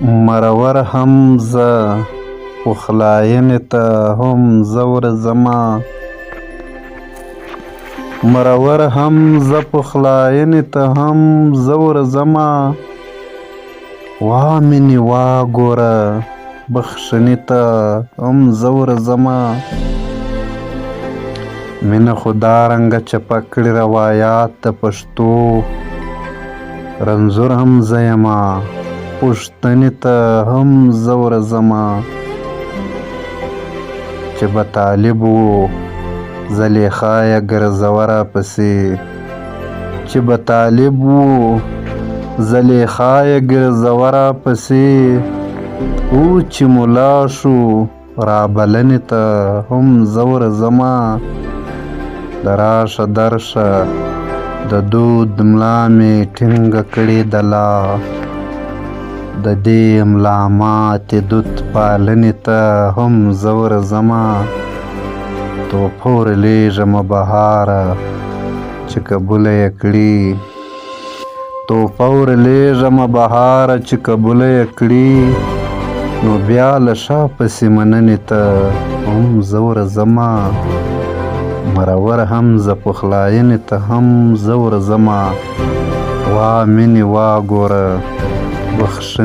مرور هم زه پخلاینې ته هم زه ورځمه مرور هم زه پخلاینې ته هم زه ورځمه وا مینې وا ګوره بخښنې ته هم زه ورځمه مینه خو دارنګه چپه کړي روایات د پښتو رنځور هم زه یمه پوښتنې ته هم زه ورځمه چې به طالب و زلیخا یې ګرځوه راپسې چې به طالب و زلیخا یې ګرځوه راپسې او چې ملا شو رابلنې ته هم زه ورځمه د راشه درشه د دود ملا مې ټینګه کړې د لا د دې ملا ماتې دود پالنې ته هم زه ورځمه توپه ورلېږمه بهاره چې قبوله یې کړي توپه ورلېږمه بهاره چې قبوله یې کړي نو بیا له شا پسې مننې ته هم زه ورځمه مرور هم زه پخلاینې ته هم زه ورځمه وا مینې وا ګوره بخښنې